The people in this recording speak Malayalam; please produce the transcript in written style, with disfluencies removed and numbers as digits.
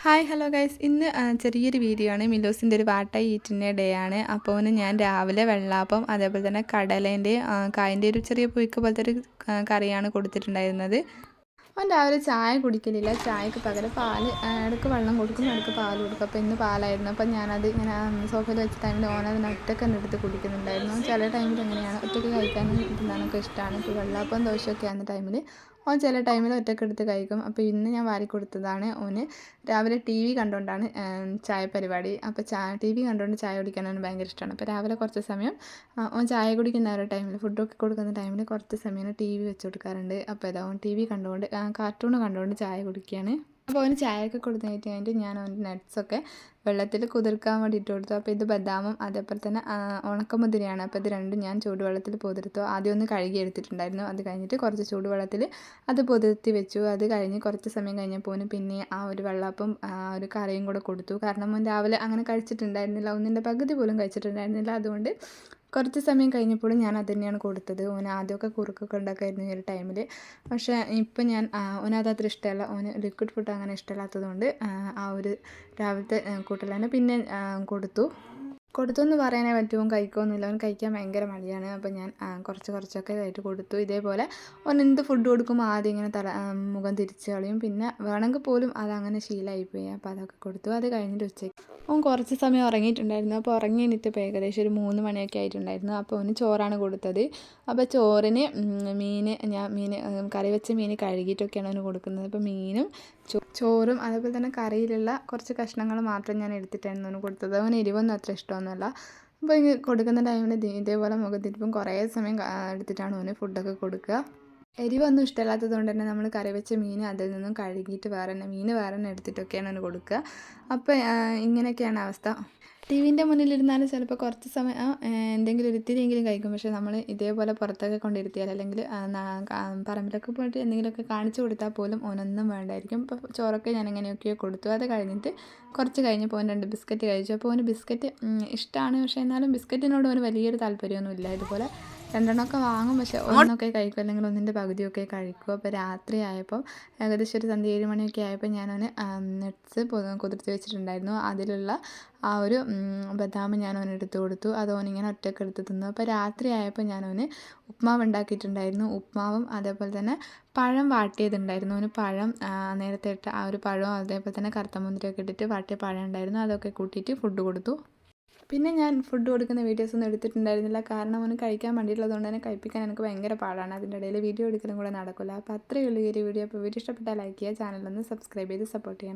ഹായ് ഹലോ ഗൈസ് ഇന്ന് ചെറിയൊരു വീഡിയോ ആണ്. മിലോസിൻ്റെ ഒരു വാട്ട ഈറ്റിൻ്റെ ഡേ ആണ്. അപ്പോൾ ഞാൻ രാവിലെ വെള്ളാപ്പം അതേപോലെ തന്നെ കടലേൻ്റെ കായൻ്റെ ഒരു ചെറിയ പുഴുക്ക് പോലത്തെ ഒരു കറിയാണ് കൊടുത്തിട്ടുണ്ടായിരുന്നത്. അവൻ രാവിലെ ചായ കുടിക്കലില്ല. ചായക്ക് പകരം പാൽ, ഇടയ്ക്ക് വെള്ളം കൊടുക്കും, ഇടയ്ക്ക് പാൽ കൊടുക്കും. അപ്പോൾ ഇന്ന് പാലായിരുന്നു. അപ്പോൾ ഞാനത് ഇങ്ങനെ സോഫയിൽ വെച്ച ടൈമിൽ ഓനതിന് ഒറ്റക്ക് തന്നെ എടുത്ത് കുടിക്കുന്നുണ്ടായിരുന്നു. ചില ടൈമിൽ എങ്ങനെയാണ് ഒറ്റയ്ക്ക് കഴിക്കാനും തിന്നാനൊക്കെ ഇഷ്ടമാണ്. ഇപ്പോൾ വെള്ളാപ്പം ദോശയൊക്കെ ആകുന്ന ടൈമിൽ ഓൻ ചില ടൈമിൽ ഒറ്റയ്ക്ക് എടുത്ത് കഴിക്കും. അപ്പോൾ ഇന്ന് ഞാൻ വാരി കൊടുത്തതാണ്. ഓന് രാവിലെ ടി വി കണ്ടുകൊണ്ടാണ് ചായ പരിപാടി. അപ്പോൾ ടി വി കണ്ടുകൊണ്ട് ചായ കുടിക്കാനാണ് ഭയങ്കര ഇഷ്ടമാണ്. അപ്പോൾ രാവിലെ കുറച്ച് സമയം ഓൻ ചായ കുടിക്കുന്ന ഒരു ടൈമിൽ, ഫുഡൊക്കെ കൊടുക്കുന്ന ടൈമിൽ കുറച്ച് സമയം ടി വി വെച്ച് കൊടുക്കാറുണ്ട്. അപ്പോൾ ഇതാ ഓൻ ടി വി കണ്ടുകൊണ്ട് കാർട്ടൂൺ കണ്ടുകൊണ്ട് ചായ കുടിക്കുകയാണ്. അപ്പോൾ അവന് ചായയൊക്കെ കൊടുത്തിട്ട് കഴിഞ്ഞിട്ട് ഞാൻ അവൻ്റെ നട്ട്സൊക്കെ വെള്ളത്തിൽ കുതിർക്കാൻ വേണ്ടിയിട്ട് കൊടുത്തു. അപ്പോൾ ഇത് ബദാമും അതേപോലെ തന്നെ ഉണക്കമുതിരയാണ്. അപ്പോൾ ഇത് രണ്ടും ഞാൻ ചൂടുവെള്ളത്തിൽ പൊതിർത്തു. ആദ്യം ഒന്ന് കഴുകി എടുത്തിട്ടുണ്ടായിരുന്നു. അത് കഴിഞ്ഞിട്ട് കുറച്ച് ചൂടുവെള്ളത്തിൽ അത് പൊതിർത്തി വെച്ചു. അത് കഴിഞ്ഞ് കുറച്ച് സമയം കഴിഞ്ഞപ്പോൾ പിന്നെ ആ ഒരു വെള്ളപ്പം ഒരു കറിയും കൂടെ കൊടുത്തു. കാരണം അവൻ രാവിലെ അങ്ങനെ കഴിച്ചിട്ടുണ്ടായിരുന്നില്ല, ഒന്നിൻ്റെ പകുതി പോലും കഴിച്ചിട്ടുണ്ടായിരുന്നില്ല. അതുകൊണ്ട് കുറച്ച് സമയം കഴിഞ്ഞപ്പോഴും ഞാൻ അത് തന്നെയാണ് കൊടുത്തത്. ഓന് ആദ്യമൊക്കെ കുറുക്കൊക്കെ ഉണ്ടാക്കായിരുന്നു ഈ ഒരു ടൈമിൽ. പക്ഷേ ഇപ്പം ഞാൻ ഓനത് അത്ര ഇഷ്ടമല്ല. ഓന് ലിക്വിഡ് ഫുഡ് അങ്ങനെ ഇഷ്ടമല്ലാത്തതുകൊണ്ട് ആ ഒരു രാവിലത്തെ കൂട്ടൽ തന്നെ പിന്നെ കൊടുത്തു പറയാനേ പറ്റും. കഴിക്കുമൊന്നുമില്ല, അവൻ കഴിക്കാൻ ഭയങ്കര മടിയാണ്. അപ്പോൾ ഞാൻ കുറച്ചൊക്കെ ആയിട്ട് കൊടുത്തു. ഇതേപോലെ ഓൻ എന്ത് ഫുഡ് കൊടുക്കുമ്പോൾ ആദ്യം ഇങ്ങനെ മുഖം തിരിച്ച് കളയും. പിന്നെ വേണമെങ്കിൽ പോലും അതങ്ങനെ ശീലമായിപ്പോയി. അപ്പോൾ അതൊക്കെ കൊടുത്തു. അത് കഴിഞ്ഞിട്ട് ഉച്ചയ്ക്ക് ഓൻ കുറച്ച് സമയം ഉറങ്ങിയിട്ടുണ്ടായിരുന്നു. അപ്പോൾ ഉറങ്ങി എണീറ്റപ്പോൾ ഏകദേശം ഒരു 3 മണിയൊക്കെ ആയിട്ടുണ്ടായിരുന്നു. അപ്പോൾ അവന് ചോറാണ് കൊടുത്തത്. അപ്പോൾ ചോറിന് മീൻ കറി വെച്ച മീൻ കഴുകിയിട്ടൊക്കെയാണ് അവന് കൊടുക്കുന്നത്. അപ്പോൾ മീനും ചോറും അതേപോലെ തന്നെ കറിയിലുള്ള കുറച്ച് കഷ്ണങ്ങൾ മാത്രം ഞാൻ എടുത്തിട്ടായിരുന്നു അവന് കൊടുത്തത്. അവന് എരിവൊന്നും അത്ര ഇഷ്ടമൊന്നുമല്ല. അപ്പോൾ ഇങ്ങനെ കൊടുക്കുന്ന ടൈമിൽ ഇതേപോലെ മുഖത്തിരിപ്പം കുറേ സമയം എടുത്തിട്ടാണ് അവന് ഫുഡൊക്കെ കൊടുക്കുക. എരിവൊന്നും ഇഷ്ടമല്ലാത്തത് കൊണ്ട് തന്നെ നമ്മൾ കറി വെച്ച മീൻ അതിൽ നിന്നും കഴുകിയിട്ട് വേറെ തന്നെ എടുത്തിട്ടൊക്കെയാണ് അവന് കൊടുക്കുക. അപ്പോൾ ഇങ്ങനെയൊക്കെയാണ് അവസ്ഥ. ടി വിൻ്റെ മുന്നിലിരുന്നാലും ചിലപ്പോൾ കുറച്ച് സമയം എന്തെങ്കിലും ഒരു ഇത്തിരിയെങ്കിലും കഴിക്കും. പക്ഷേ നമ്മൾ ഇതേപോലെ പുറത്തൊക്കെ കൊണ്ടിരുത്തിയാൽ അല്ലെങ്കിൽ പറമ്പിലൊക്കെ പോയിട്ട് എന്തെങ്കിലുമൊക്കെ കാണിച്ചു കൊടുത്താൽ പോലും ഓനൊന്നും വേണ്ടായിരിക്കും. ഇപ്പോൾ ചോറൊക്കെ ഞാൻ എങ്ങനെയൊക്കെയോ കൊടുത്തു. അത് കഴിഞ്ഞിട്ട് കുറച്ച് കഴിഞ്ഞപ്പോൾ ഓൻ 2 ബിസ്ക്കറ്റ് കഴിച്ചു. അപ്പോൾ ഓന് ബിസ്ക്കറ്റ് ഇഷ്ടമാണ്. പക്ഷേ എന്നാലും ബിസ്ക്കറ്റിനോട് ഓന് വലിയൊരു താല്പര്യമൊന്നുമില്ല. ഇതുപോലെ 2 വാങ്ങും, പക്ഷേ ഒന്നൊക്കെ കഴിക്കും, അല്ലെങ്കിൽ ഒന്നിൻ്റെ പകുതിയൊക്കെ കഴിക്കും. അപ്പോൾ രാത്രി ആയപ്പോൾ ഏകദേശം ഒരു സന്ധ്യ 7 മണിയൊക്കെ ആയപ്പോൾ ഞാനവന് നട്ട്സ് കുതിർത്ത് വെച്ചിട്ടുണ്ടായിരുന്നു. അതിലുള്ള ആ ഒരു ബദാം ഞാൻ എടുത്ത് കൊടുത്തു. അത് ഓനിങ്ങനെ ഒറ്റയ്ക്ക് എടുത്ത് തിന്നു. അപ്പോൾ രാത്രി ആയപ്പോൾ ഞാനവന് ഉപ്മാവ് ഉണ്ടാക്കിയിട്ടുണ്ടായിരുന്നു. ഉപ്മാവും അതേപോലെ തന്നെ പഴം വാട്ടിയതുണ്ടായിരുന്നു. അവന് പഴം നേരത്തെ ഇട്ട് ആ ഒരു പഴവും അതേപോലെ തന്നെ കറുത്ത മുന്തിരിയൊക്കെ ഇട്ടിട്ട് വാട്ടിയ പഴം ഉണ്ടായിരുന്നു. അതൊക്കെ കൂട്ടിയിട്ട് ഫുഡ് കൊടുത്തു. പിന്നെ ഞാൻ ഫുഡ് കൊടുക്കുന്ന വീഡിയോസൊന്നും എടുത്തിട്ടുണ്ടായിരുന്നില്ല. കാരണം അവന് കഴിക്കാൻ വേണ്ടിയിട്ടുള്ളതുകൊണ്ട് തന്നെ കഴിപ്പിക്കാൻ എനിക്ക് ഭയങ്കര പാടാണ്. അതിൻ്റെ ഇടയിൽ വീഡിയോ എടുക്കലും കൂടെ നടക്കില്ല. അപ്പോൾ അത്രയേ ഉള്ളൂ ഈ ഒരു വീഡിയോ. അപ്പോൾ വീഡിയോ ഇഷ്ടപ്പെട്ടാൽ ലൈക്ക് ചെയ്യുക, ചാനലൊന്ന് സബ്സ്ക്രൈബ് ചെയ്ത് സപ്പോർട്ട് ചെയ്യണം.